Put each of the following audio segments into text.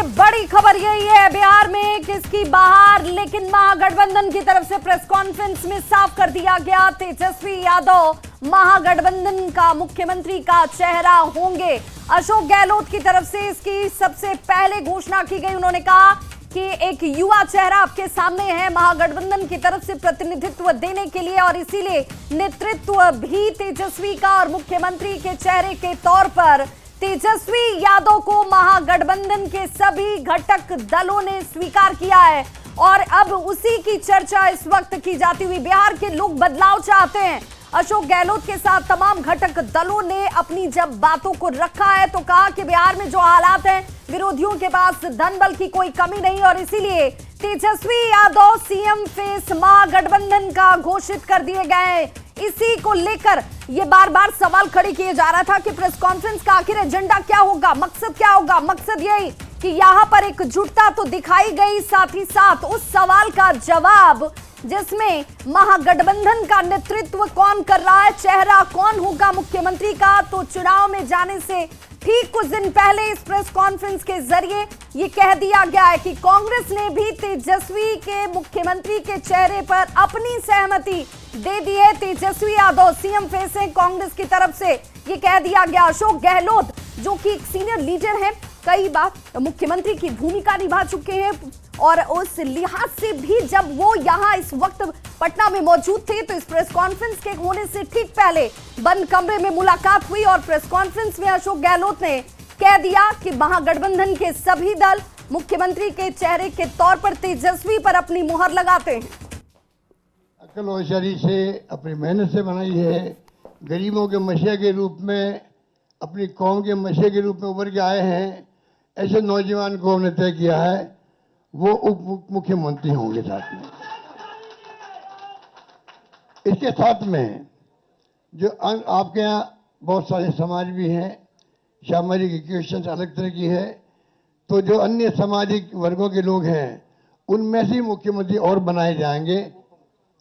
सबसे बड़ी खबर यही है बिहार में किसकी बाहर, लेकिन महागठबंधन की तरफ से प्रेस कॉन्फ्रेंस में साफ कर दिया गया तेजस्वी यादव महागठबंधन का मुख्यमंत्री का चेहरा होंगे। अशोक गहलोत की तरफ से इसकी सबसे पहले घोषणा की गई। उन्होंने कहा कि एक युवा चेहरा आपके सामने है महागठबंधन की तरफ से प्रतिनिधित्व देने के लिए, और इसीलिए नेतृत्व भी तेजस्वी का, और मुख्यमंत्री के चेहरे के तौर पर तेजस्वी यादव को महागठबंधन के सभी घटक दलों ने स्वीकार किया है। और अब उसी की चर्चा इस वक्त की जाती हुई, बिहार के लोग बदलाव चाहते हैं। अशोक गहलोत के साथ तमाम घटक दलों ने अपनी जब बातों को रखा है तो कहा कि बिहार में जो हालात हैं, विरोधियों के पास धन बल की कोई कमी नहीं, और इसीलिए तेजस्वी यादव सीएम फेस महागठबंधन का घोषित कर दिए गए हैं। इसी को लेकर ये बार बार सवाल खड़े किए जा रहा था कि प्रेस कॉन्फ्रेंस का आखिर एजेंडा क्या होगा, मकसद क्या होगा। मकसद यही कि यहां पर एकजुटता तो दिखाई गई, साथ ही साथ उस सवाल का जवाब जिसमें महागठबंधन का नेतृत्व कौन कर रहा है, चेहरा कौन होगा मुख्यमंत्री का, तो चुनाव में जाने से ठीक कुछ दिन पहले इस प्रेस कॉन्फ्रेंस के जरिए ये कह दिया गया है कि कांग्रेस ने भी तेजस्वी के मुख्यमंत्री के चेहरे पर अपनी सहमति दे दी है। तेजस्वी यादव सीएम फेस हैं कांग्रेस की तरफ से, ये कह दिया गया। अशोक गहलोत जो कि एक सीनियर लीडर हैं, कई बार मुख्यमंत्री की भूमिका निभा चुके हैं, और उस लिहाज से भी जब वो यहाँ इस वक्त पटना में मौजूद थे तो इस प्रेस कॉन्फ्रेंस के होने से ठीक पहले बंद कमरे में मुलाकात हुई, और प्रेस कॉन्फ्रेंस में अशोक गहलोत ने कह दिया कि महागठबंधन के सभी दल मुख्यमंत्री के चेहरे के तौर पर तेजस्वी पर अपनी मुहर लगाते हैं। अकल होशियारी से, अपनी मेहनत से बनाई है, गरीबों के मसीहा के रूप में, अपनी कौम के मसीहा के रूप में उभर के आए हैं, ऐसे नौजवान को हमने तय किया है वो उप मुख्यमंत्री होंगे। साथ में इसके साथ में जो आपके यहाँ बहुत सारे समाज भी हैं, सामाजिक इक्वेशन अलग तरह की है, तो जो अन्य सामाजिक वर्गों के लोग हैं उनमें से मुख्यमंत्री और बनाए जाएंगे,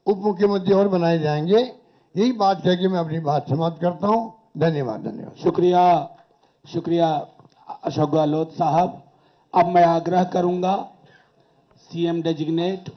उप मुख्यमंत्री और बनाए जाएंगे। यही बात कह के मैं अपनी बात समाप्त करता हूँ। धन्यवाद। धन्यवाद। शुक्रिया अशोक गहलोत साहब। अब मैं आग्रह करूंगा सीएम डेजिग्नेट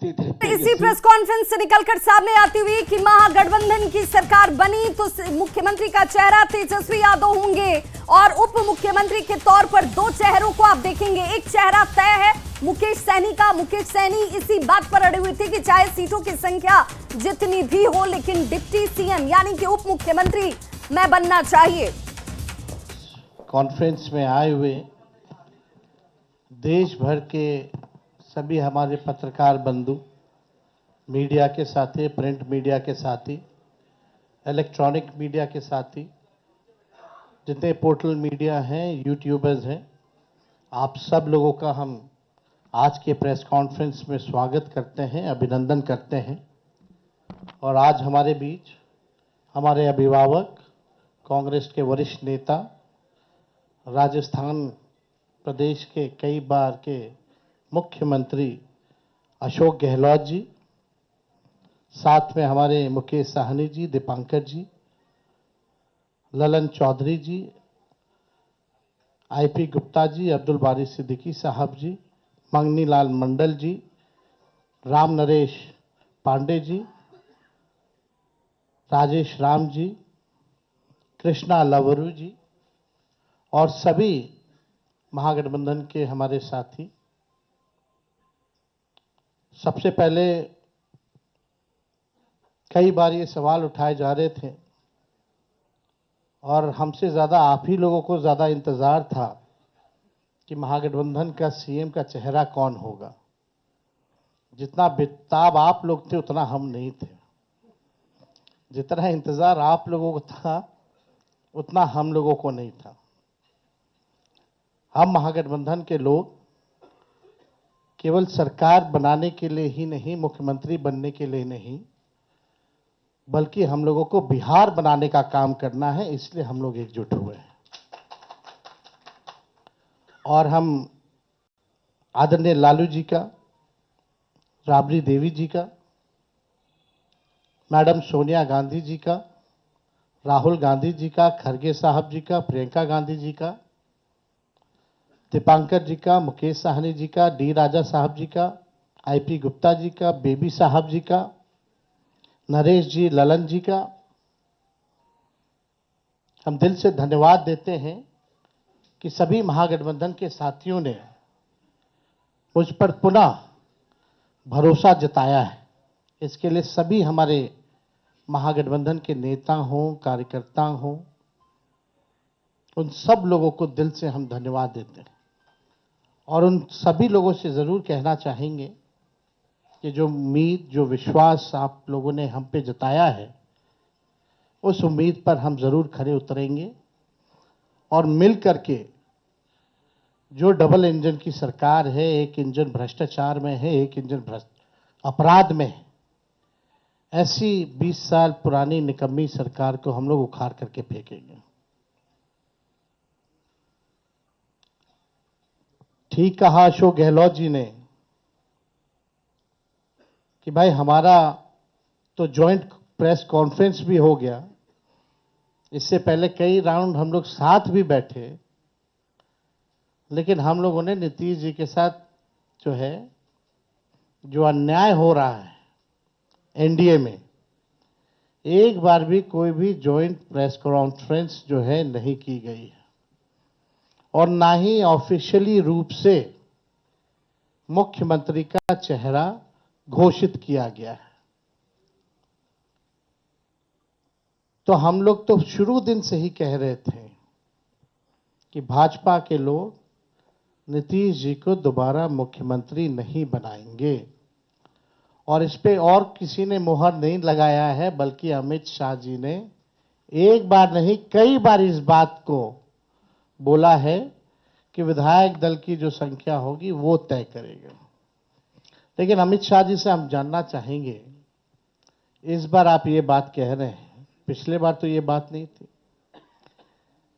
इसी प्रेस कॉन्फ्रेंस से निकलकर सामने आती हुई कि महागठबंधन की सरकार बनी तो मुख्यमंत्री का चेहरा तेजस्वी यादव होंगे, और उप मुख्यमंत्री के तौर पर दो चेहरों को आप देखेंगे। एक चेहरा तय है मुकेश सहनी का। मुकेश सहनी इसी बात पर अड़े हुए थे कि चाहे सीटों की संख्या जितनी भी हो, लेकिन डिप्टी सीएम यानी कि उप मुख्यमंत्री मैं बनना चाहिए। कॉन्फ्रेंस में आए हुए देश भर के सभी हमारे पत्रकार बंधु, मीडिया के साथी, प्रिंट मीडिया के साथी, इलेक्ट्रॉनिक मीडिया के साथी, जितने पोर्टल मीडिया हैं, यूट्यूबर्स हैं, आप सब लोगों का हम आज के प्रेस कॉन्फ्रेंस में स्वागत करते हैं, अभिनंदन करते हैं। और आज हमारे बीच हमारे अभिभावक, कांग्रेस के वरिष्ठ नेता, राजस्थान प्रदेश के कई बार के मुख्यमंत्री अशोक गहलोत जी, साथ में हमारे मुकेश सहनी जी, दीपांकर जी, ललन चौधरी जी, आईपी गुप्ता जी, अब्दुल बारी सिद्दीकी साहब जी, मंगनी लाल मंडल जी, राम नरेश पांडे जी, राजेश राम जी, कृष्णा लवरू जी, और सभी महागठबंधन के हमारे साथी। सबसे पहले कई बार ये सवाल उठाए जा रहे थे, और हमसे ज़्यादा आप ही लोगों को ज़्यादा इंतज़ार था कि महागठबंधन का सीएम का चेहरा कौन होगा। जितना बेताब आप लोग थे उतना हम नहीं थे। जितना इंतज़ार आप लोगों को था उतना हम लोगों को नहीं था। हम महागठबंधन के लोग केवल सरकार बनाने के लिए ही नहीं, मुख्यमंत्री बनने के लिए नहीं, बल्कि हम लोगों को बिहार बनाने का काम करना है, इसलिए हम लोग एकजुट हुए हैं। और हम आदरणीय लालू जी का, राबड़ी देवी जी का, मैडम सोनिया गांधी जी का, राहुल गांधी जी का, खरगे साहब जी का, प्रियंका गांधी जी का, दीपांकर जी का, मुकेश साहनी जी का, डी राजा साहब जी का, आईपी गुप्ता जी का, बेबी साहब जी का, नरेश जी, ललन जी का हम दिल से धन्यवाद देते हैं कि सभी महागठबंधन के साथियों ने मुझ पर पुनः भरोसा जताया है। इसके लिए सभी हमारे महागठबंधन के नेता हों, कार्यकर्ता हों, उन सब लोगों को दिल से हम धन्यवाद देते हैं और उन सभी लोगों से ज़रूर कहना चाहेंगे कि जो उम्मीद, जो विश्वास आप लोगों ने हम पे जताया है, उस उम्मीद पर हम ज़रूर खरे उतरेंगे और मिल करके जो डबल इंजन की सरकार है, एक इंजन भ्रष्टाचार में है, एक इंजन अपराध में है, ऐसी 20 साल पुरानी निकम्मी सरकार को हम लोग उखाड़ करके फेंकेंगे। ठीक कहा अशोक गहलोत जी ने कि भाई हमारा तो जॉइंट प्रेस कॉन्फ्रेंस भी हो गया, इससे पहले कई राउंड हम लोग साथ भी बैठे, लेकिन हम लोगों ने नीतीश जी के साथ जो है, जो अन्याय हो रहा है एनडीए में, एक बार भी कोई भी जॉइंट प्रेस कॉन्फ्रेंस जो है नहीं की गई है और ना ही ऑफिशियली रूप से मुख्यमंत्री का चेहरा घोषित किया गया है। तो हम लोग तो शुरू दिन से ही कह रहे थे कि भाजपा के लोग नीतीश जी को दोबारा मुख्यमंत्री नहीं बनाएंगे और इस पे और किसी ने मुहर नहीं लगाया है, बल्कि अमित शाह जी ने एक बार नहीं कई बार इस बात को बोला है कि विधायक दल की जो संख्या होगी वो तय करेगा। लेकिन अमित शाह जी से हम जानना चाहेंगे, इस बार आप ये बात कह रहे हैं, पिछले बार तो ये बात नहीं थी।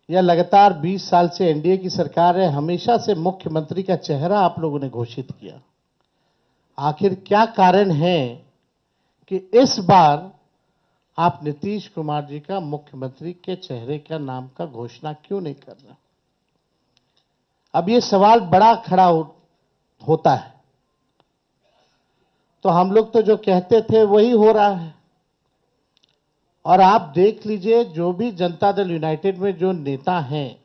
यह लगातार 20 साल से एनडीए की सरकार है, हमेशा से मुख्यमंत्री का चेहरा आप लोगों ने घोषित किया। आखिर क्या कारण है कि इस बार आप नीतीश कुमार जी का मुख्यमंत्री के चेहरे का नाम का घोषणा क्यों नहीं कर रहे? अब ये सवाल बड़ा खड़ा होता है। तो हम लोग तो जो कहते थे वही हो रहा है और आप देख लीजिए, जो भी जनता दल यूनाइटेड में जो नेता हैं,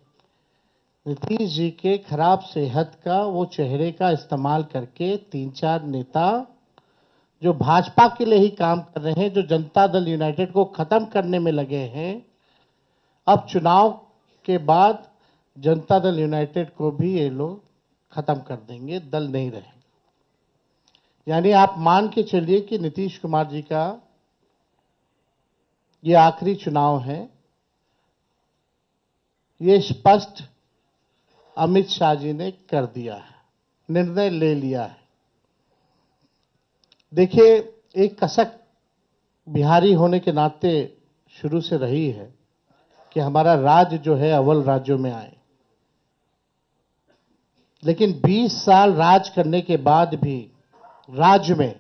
नीतीश जी के खराब सेहत का वो चेहरे का इस्तेमाल करके 3-4 नेता जो भाजपा के लिए ही काम कर रहे हैं, जो जनता दल यूनाइटेड को खत्म करने में लगे हैं, अब चुनाव के बाद जनता दल यूनाइटेड को भी ये लोग खत्म कर देंगे, दल नहीं रहेगा। यानी आप मान के चलिए कि नीतीश कुमार जी का ये आखिरी चुनाव है। ये स्पष्ट अमित शाह जी ने कर दिया है, निर्णय ले लिया है। देखिए, एक कसक बिहारी होने के नाते शुरू से रही है कि हमारा राज्य जो है अव्वल राज्यों में आए, लेकिन 20 साल राज करने के बाद भी राज्य में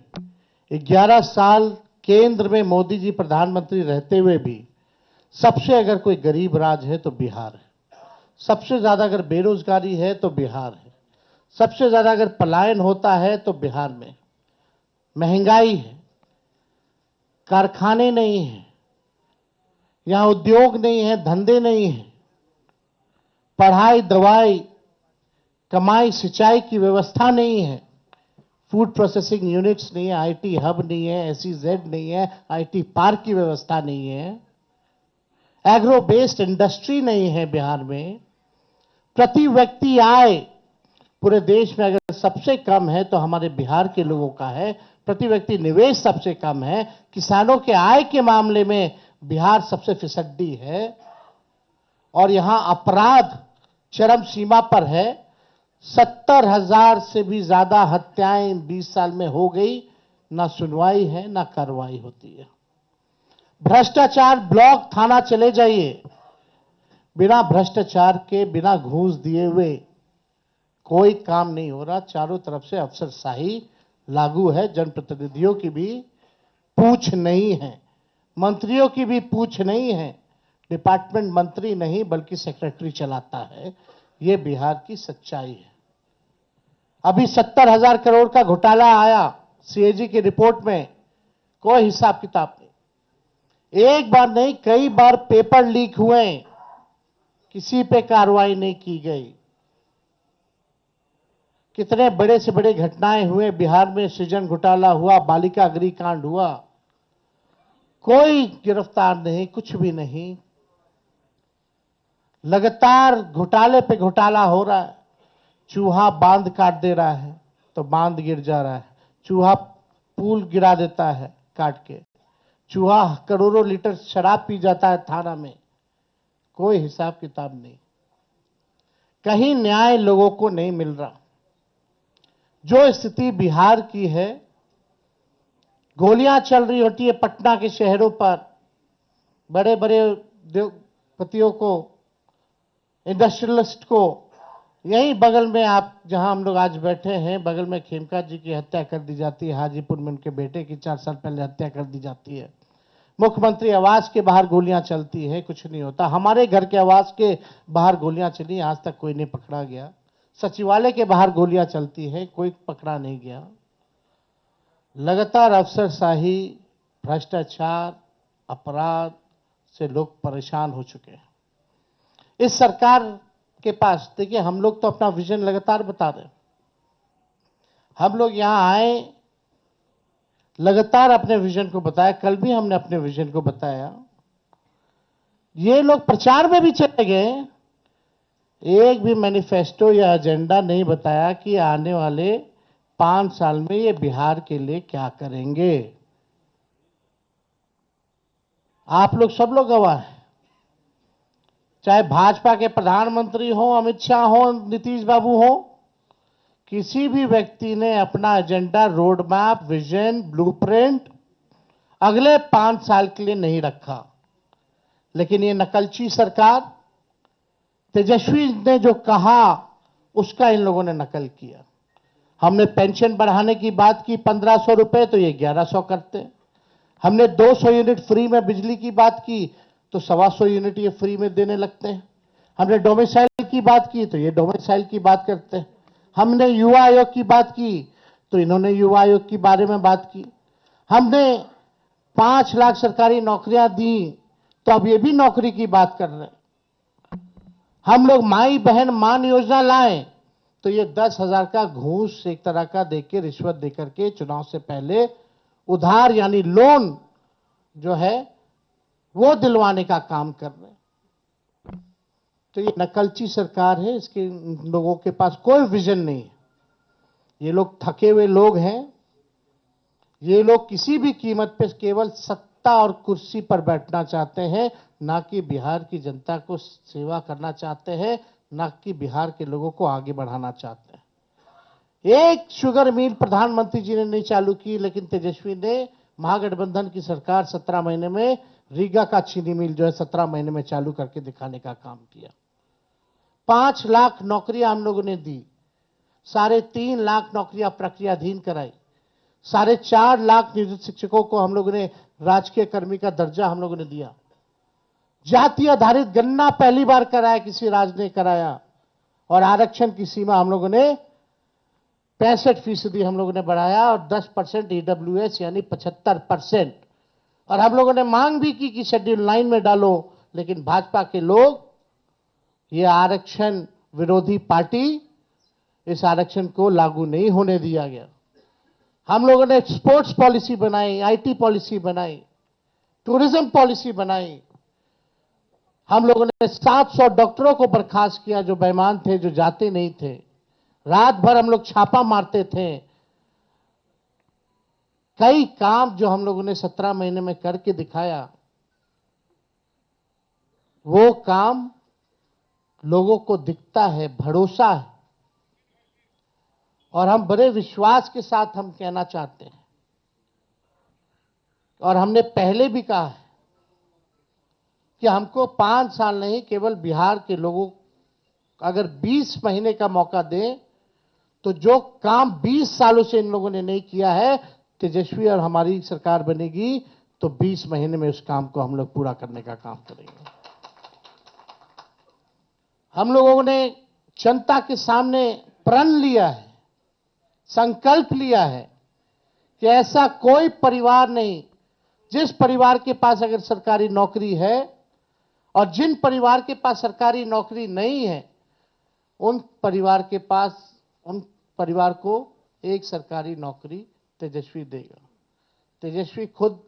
11 साल केंद्र में मोदी जी प्रधानमंत्री रहते हुए भी सबसे अगर कोई गरीब राज्य है तो बिहार है। सबसे ज्यादा अगर बेरोजगारी है तो बिहार है। सबसे ज्यादा अगर पलायन होता है तो बिहार में। महंगाई है, कारखाने नहीं है, यहां उद्योग नहीं है, धंधे नहीं है, पढ़ाई, दवाई, कमाई, सिंचाई की व्यवस्था नहीं है, फूड प्रोसेसिंग यूनिट्स नहीं है, आईटी हब नहीं है, एसईजेड नहीं है, आईटी पार्क की व्यवस्था नहीं है, एग्रो बेस्ड इंडस्ट्री नहीं है बिहार में। प्रति व्यक्ति आय पूरे देश में अगर सबसे कम है तो हमारे बिहार के लोगों का है। प्रति व्यक्ति निवेश सबसे कम है। किसानों के आय के मामले में बिहार सबसे फिसड्डी है और यहां अपराध चरम सीमा पर है। 70,000 से भी ज्यादा हत्याएं 20 साल में हो गई, ना सुनवाई है ना कार्रवाई होती है। भ्रष्टाचार ब्लॉक थाना चले जाइए, बिना भ्रष्टाचार के, बिना घूस दिए हुए कोई काम नहीं हो रहा। चारों तरफ से अफसरशाही लागू है। जनप्रतिनिधियों की भी पूछ नहीं है, मंत्रियों की भी पूछ नहीं है। डिपार्टमेंट मंत्री नहीं बल्कि सेक्रेटरी चलाता है। ये बिहार की सच्चाई है। अभी 70,000 करोड़ का घोटाला आया सीएजी की रिपोर्ट में, कोई हिसाब किताब नहीं। एक बार नहीं, कई बार पेपर लीक हुए, किसी पे कार्रवाई नहीं की गई। कितने बड़े से बड़े घटनाएं हुए बिहार में, सृजन घोटाला हुआ, बालिका गृह कांड हुआ, कोई गिरफ्तार नहीं, कुछ भी नहीं। लगातार घोटाले पे घोटाला हो रहा है। चूहा बांध काट दे रहा है तो बांध गिर जा रहा है, चूहा पुल गिरा देता है काट के, चूहा करोड़ों लीटर शराब पी जाता है थाना में, कोई हिसाब किताब नहीं। कहीं न्याय लोगों को नहीं मिल रहा। जो स्थिति बिहार की है, गोलियां चल रही होती है पटना के शहरों पर, बड़े बड़े उद्योगपतियों को, इंडस्ट्रियलिस्ट को। यहीं बगल में आप जहां हम लोग आज बैठे हैं, बगल में खेमका जी की हत्या कर दी जाती है, हाजीपुर में उनके बेटे की 4 साल पहले हत्या कर दी जाती है। मुख्यमंत्री आवास के बाहर गोलियां चलती है, कुछ नहीं होता। हमारे घर के आवास के बाहर गोलियां चली, आज तक कोई नहीं पकड़ा गया। सचिवालय के बाहर गोलियां चलती है, कोई पकड़ा नहीं गया। लगातार अफसरशाही, भ्रष्टाचार, अपराध से लोग परेशान हो चुके हैं। इस सरकार के पास, देखिए, हम लोग तो अपना विजन लगातार बता रहे हैं। हम लोग यहां आए, लगातार अपने विजन को बताया। कल भी हमने अपने विजन को बताया। ये लोग प्रचार में भी चले गए, एक भी मैनिफेस्टो या एजेंडा नहीं बताया कि आने वाले 5 साल में ये बिहार के लिए क्या करेंगे। आप लोग, सब लोग गवाह हैं। चाहे भाजपा के प्रधानमंत्री हो, अमित शाह हो, नीतीश बाबू हो, किसी भी व्यक्ति ने अपना agenda, road map, vision, blueprint अगले 5 साल के लिए नहीं रखा। लेकिन ये नकलची सरकार, तेजस्वी ने जो कहा उसका इन लोगों ने नकल किया। हमने पेंशन बढ़ाने की बात की 1500 रुपए, तो ये 1100 करते। हमने 200 यूनिट फ्री में बिजली की बात की तो 125 यूनिट ये फ्री में देने लगते हैं। हमने डोमिसाइल की बात की तो ये डोमिसाइल की बात करते हैं। हमने युवा आयोग की बात की तो इन्होंने युवा आयोग के बारे में बात की। हमने 5 लाख सरकारी नौकरियां दी तो अब ये भी नौकरी की बात कर रहे हैं। हम लोग माई बहन मान योजना लाए तो ये 10,000 का घूस एक तरह का देके, रिश्वत देकर के चुनाव से पहले उधार यानी लोन जो है वो दिलवाने का काम कर रहे हैं। तो ये नकलची सरकार है, इसके लोगों के पास कोई विजन नहीं है। ये लोग थके हुए लोग हैं। ये लोग किसी भी कीमत पे केवल सत्ता और कुर्सी पर बैठना चाहते हैं, ना कि बिहार की जनता को सेवा करना चाहते हैं, ना कि बिहार के लोगों को आगे बढ़ाना चाहते हैं। एक शुगर मिल प्रधानमंत्री जी ने नहीं चालू की, लेकिन तेजस्वी ने, महागठबंधन की सरकार 17 महीने में रीगा का चीनी मिल जो है 17 महीने में चालू करके दिखाने का काम किया। 5 लाख नौकरियां हम लोगों ने दी, 3.5 लाख नौकरियां प्रक्रियाधीन कराई, 4.5 लाख नियोजित शिक्षकों को हम लोगों ने राजकीय कर्मी का दर्जा हम लोगों ने दिया। जाति आधारित गणना पहली बार कराया, किसी राज्य ने कराया। और आरक्षण की सीमा हम लोगों ने 65% हम लोगों ने बढ़ाया और 10% ईडब्ल्यूएस यानी 75%। और हम लोगों ने मांग भी की कि शेड्यूल 9 में डालो, लेकिन भाजपा के लोग, ये आरक्षण विरोधी पार्टी, इस आरक्षण को लागू नहीं होने दिया गया। हम लोगों ने स्पोर्ट्स पॉलिसी बनाई, आईटी पॉलिसी बनाई, टूरिज्म पॉलिसी बनाई। हम लोगों ने 700 डॉक्टरों को बर्खास्त किया जो बेईमान थे, जो जाते नहीं थे। रात भर हम लोग छापा मारते थे। कई काम जो हम लोगों ने 17 महीने में करके दिखाया, वो काम लोगों को दिखता है, भरोसा है। और हम बड़े विश्वास के साथ हम कहना चाहते हैं, और हमने पहले भी कहा है कि हमको 5 साल नहीं, केवल बिहार के लोगों अगर 20 महीने का मौका दें तो जो काम 20 सालों से इन लोगों ने नहीं किया है, तेजस्वी और हमारी सरकार बनेगी तो 20 महीने में उस काम को हम लोग पूरा करने का काम करेंगे। हम लोगों ने जनता के सामने प्रण लिया है, संकल्प लिया है कि ऐसा कोई परिवार नहीं, जिस परिवार के पास अगर सरकारी नौकरी है और जिन परिवार के पास सरकारी नौकरी नहीं है, उन परिवार को एक सरकारी नौकरी तेजस्वी देगा। तेजस्वी खुद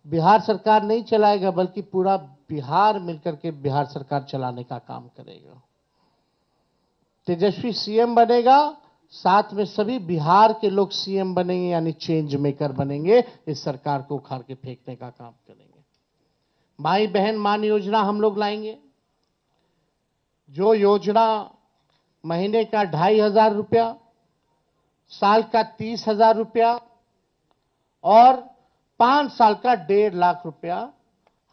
बिहार सरकार नहीं चलाएगा, बल्कि पूरा बिहार मिलकर के बिहार सरकार चलाने का काम करेगा। तेजस्वी सीएम बनेगा, साथ में सभी बिहार के लोग सीएम बनेंगे, यानी चेंज मेकर बनेंगे। इस सरकार को उखाड़ के फेंकने का काम करेंगे। माई बहन मान योजना हम लोग लाएंगे, जो योजना महीने का 2,500 रुपया, साल का 30,000 रुपया और 5 साल का 1.5 लाख रुपया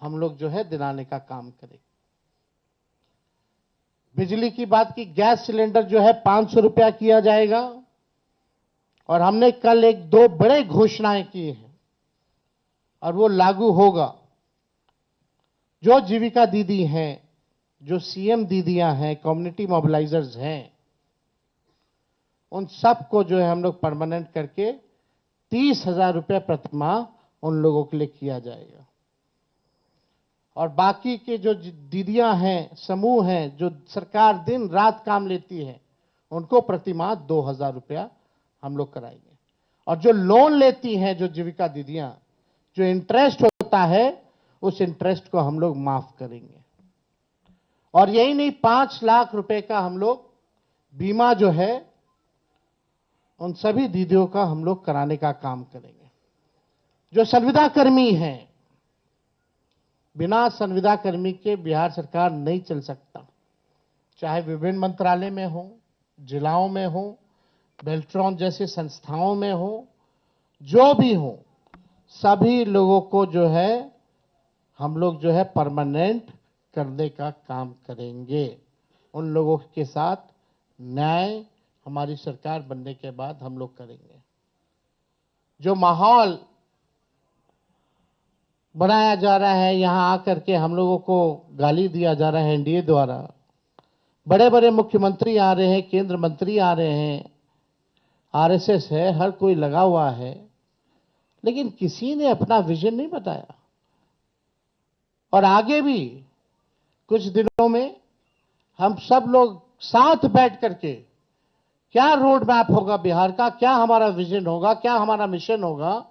हम लोग जो है दिलाने का काम करेंगे। बिजली की बात की, गैस सिलेंडर जो है 500 रुपया किया जाएगा। और हमने कल 1-2 बड़े घोषणाएं की हैं और वो लागू होगा। जो जीविका दीदी हैं, जो सीएम दीदियां हैं, कम्युनिटी मोबिलाइजर्स हैं, उन सबको जो है हम लोग परमानेंट करके 30,000 रुपये प्रति माह उन लोगों के लिए किया जाएगा। और बाकी के जो दीदियां हैं, समूह हैं, जो सरकार दिन रात काम लेती है, उनको प्रति माह 2,000 रुपया हम लोग कराएंगे। और जो लोन लेती हैं, जो जीविका दीदियां, जो इंटरेस्ट होता है, उस इंटरेस्ट को हम लोग माफ करेंगे। और यही नहीं, 5 लाख रुपए का हम लोग बीमा जो है उन सभी दीदियों का हम लोग कराने का काम करेंगे। जो संविदा कर्मी हैं, बिना संविदा कर्मी के बिहार सरकार नहीं चल सकता। चाहे विभिन्न मंत्रालय में हो, जिलाओं में हो, बेल्ट्रॉन जैसे संस्थाओं में हो, जो भी हो, सभी लोगों को जो है हम लोग जो है परमानेंट करने का काम करेंगे। उन लोगों के साथ न्याय हमारी सरकार बनने के बाद हम लोग करेंगे। जो माहौल बनाया जा रहा है, यहां आकर के हम लोगों को गाली दिया जा रहा है एनडीए द्वारा, बड़े बड़े मुख्यमंत्री आ रहे हैं, केंद्र मंत्री आ रहे हैं, आरएसएस है, हर कोई लगा हुआ है, लेकिन किसी ने अपना विजन नहीं बताया। और आगे भी कुछ दिनों में हम सब लोग साथ बैठ करके क्या रोड मैप होगा बिहार का, क्या हमारा विजन होगा, क्या हमारा मिशन होगा,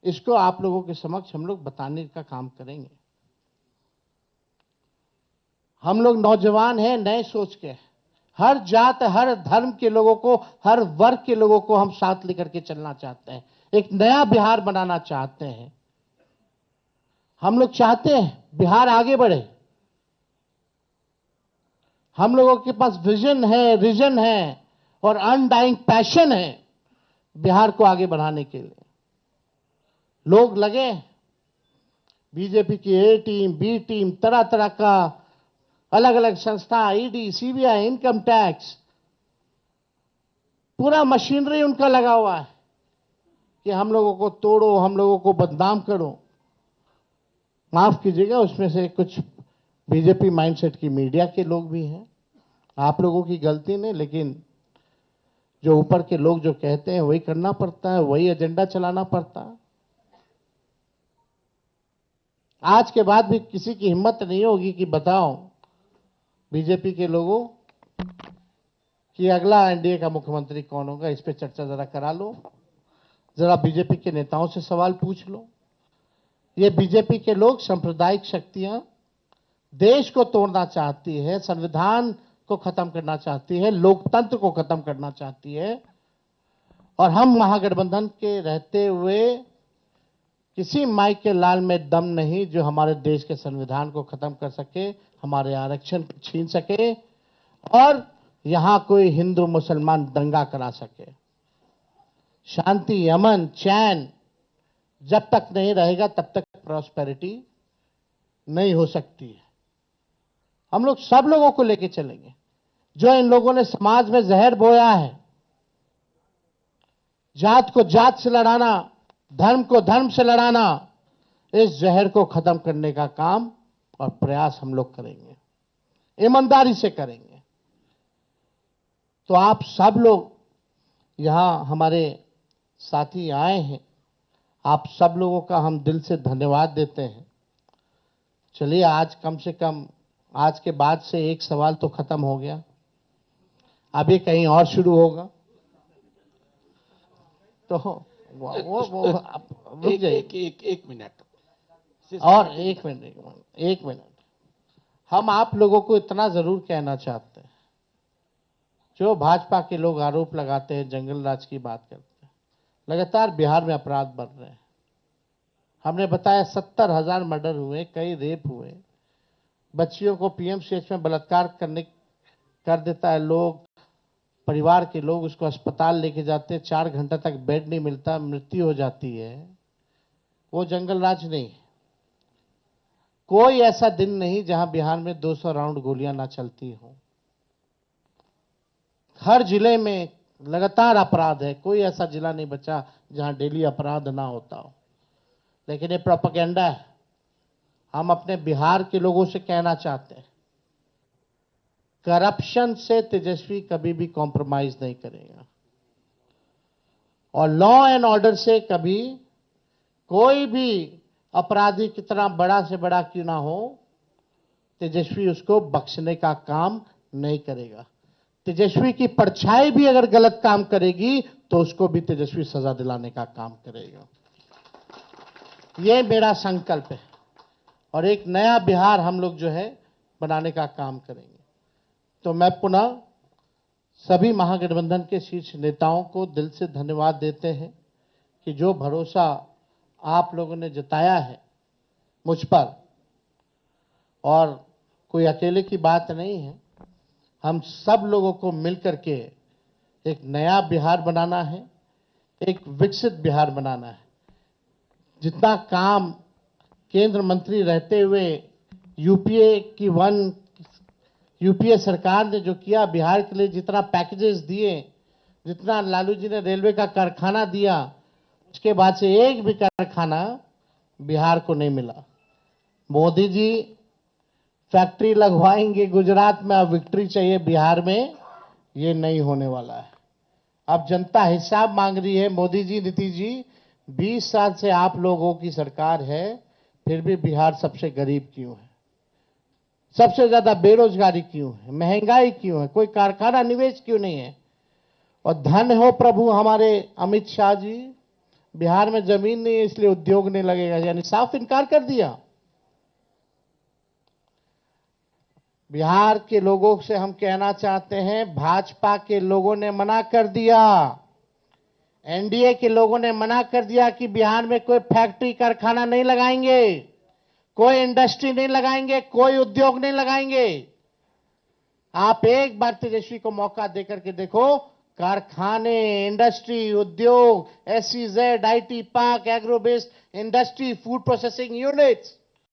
इसको आप लोगों के समक्ष हम लोग बताने का काम करेंगे। हम लोग नौजवान हैं, नए सोच के, हर जात हर धर्म के लोगों को, हर वर्ग के लोगों को हम साथ लेकर के चलना चाहते हैं। एक नया बिहार बनाना चाहते हैं। हम लोग चाहते हैं बिहार आगे बढ़े। हम लोगों के पास विजन है, रीजन है और अनडाइंग पैशन है बिहार को आगे बढ़ाने के लिए। लोग लगे, बीजेपी की ए टीम, बी टीम, तरह तरह का अलग अलग संस्था, ईडी, सीबीआई, इनकम टैक्स, पूरा मशीनरी उनका लगा हुआ है कि हम लोगों को तोड़ो, हम लोगों को बदनाम करो। माफ कीजिएगा, उसमें से कुछ बीजेपी माइंडसेट की मीडिया के लोग भी हैं। आप लोगों की गलती नहीं, लेकिन जो ऊपर के लोग जो कहते हैं वही करना पड़ता है, वही एजेंडा चलाना पड़ता है। आज के बाद भी किसी की हिम्मत नहीं होगी कि बताओ बीजेपी के लोगों कि अगला एनडीए का मुख्यमंत्री कौन होगा। इस पे चर्चा जरा करा लो, जरा बीजेपी के नेताओं से सवाल पूछ लो। ये बीजेपी के लोग सांप्रदायिक शक्तियां देश को तोड़ना चाहती है, संविधान को खत्म करना चाहती है, लोकतंत्र को खत्म करना चाहती है। और हम महागठबंधन के रहते हुए किसी माई के लाल में दम नहीं जो हमारे देश के संविधान को खत्म कर सके, हमारे आरक्षण छीन सके और यहां कोई हिंदू मुसलमान दंगा करा सके। शांति, अमन, चैन जब तक नहीं रहेगा तब तक प्रॉस्पेरिटी नहीं हो सकती है। हम लोग सब लोगों को लेके चलेंगे। जो इन लोगों ने समाज में जहर बोया है, जात को जात से लड़ाना, धर्म को धर्म से लड़ाना, इस जहर को खत्म करने का काम और प्रयास हम लोग करेंगे, ईमानदारी से करेंगे। तो आप सब लोग यहाँ हमारे साथी आए हैं, आप सब लोगों का हम दिल से धन्यवाद देते हैं। चलिए, आज कम से कम आज के बाद से एक सवाल तो खत्म हो गया, अभी कहीं और शुरू होगा। तो वो रुक जाइए एक मिनट और एक मिनट हम आप लोगों को इतना जरूर कहना चाहते हैं, जो भाजपा के लोग आरोप लगाते हैं, जंगल राज की बात करते हैं, लगातार बिहार में अपराध बढ़ रहे हैं। हमने बताया 70,000 मर्डर हुए, कई रेप हुए, बच्चियों को पीएमसीएच में बलात्कार कर देता है लोग, परिवार के लोग उसको अस्पताल लेके जाते हैं, 4 घंटा तक बेड नहीं मिलता, मृत्यु हो जाती है। वो जंगल राज नहीं। कोई ऐसा दिन नहीं जहां बिहार में 200 राउंड गोलियां ना चलती हो। हर जिले में लगातार अपराध है, कोई ऐसा जिला नहीं बचा जहां डेली अपराध ना होता हो। लेकिन ये प्रोपेगेंडा है। हम अपने बिहार के लोगों से कहना चाहते हैं, करप्शन से तेजस्वी कभी भी कॉम्प्रोमाइज नहीं करेगा, और लॉ एंड ऑर्डर से कभी कोई भी अपराधी कितना बड़ा से बड़ा क्यों ना हो, तेजस्वी उसको बख्शने का काम नहीं करेगा। तेजस्वी की परछाई भी अगर गलत काम करेगी तो उसको भी तेजस्वी सजा दिलाने का काम करेगा। ये मेरा संकल्प है, और एक नया बिहार हम लोग जो है बनाने का काम करेंगे। तो मैं पुनः सभी महागठबंधन के शीर्ष नेताओं को दिल से धन्यवाद देते हैं कि जो भरोसा आप लोगों ने जताया है मुझ पर, और कोई अकेले की बात नहीं है, हम सब लोगों को मिलकर के एक नया बिहार बनाना है, एक विकसित बिहार बनाना है। जितना काम केंद्र मंत्री रहते हुए यूपीए सरकार ने जो किया बिहार के लिए, जितना पैकेजेस दिए, जितना लालू जी ने रेलवे का कारखाना दिया, उसके बाद से एक भी कारखाना बिहार को नहीं मिला। मोदी जी फैक्ट्री लगवाएंगे गुजरात में, अब विक्ट्री चाहिए बिहार में, ये नहीं होने वाला है। अब जनता हिसाब मांग रही है, मोदी जी, नीतीश जी, 20 साल से आप लोगों की सरकार है, फिर भी बिहार सबसे गरीब क्यों है, सबसे ज्यादा बेरोजगारी क्यों है, महंगाई क्यों है, कोई कारखाना निवेश क्यों नहीं है। और धन हो प्रभु हमारे अमित शाह जी, बिहार में जमीन नहीं है इसलिए उद्योग नहीं लगेगा, यानी साफ इनकार कर दिया। बिहार के लोगों से हम कहना चाहते हैं, भाजपा के लोगों ने मना कर दिया, एनडीए के लोगों ने मना कर दिया कि बिहार में कोई फैक्ट्री कारखाना नहीं लगाएंगे, कोई इंडस्ट्री नहीं लगाएंगे, कोई उद्योग नहीं लगाएंगे। आप एक बार तेजस्वी को मौका देकर के देखो, कारखाने, इंडस्ट्री, उद्योग, SEZ, IT park, agro based industry, food processing units,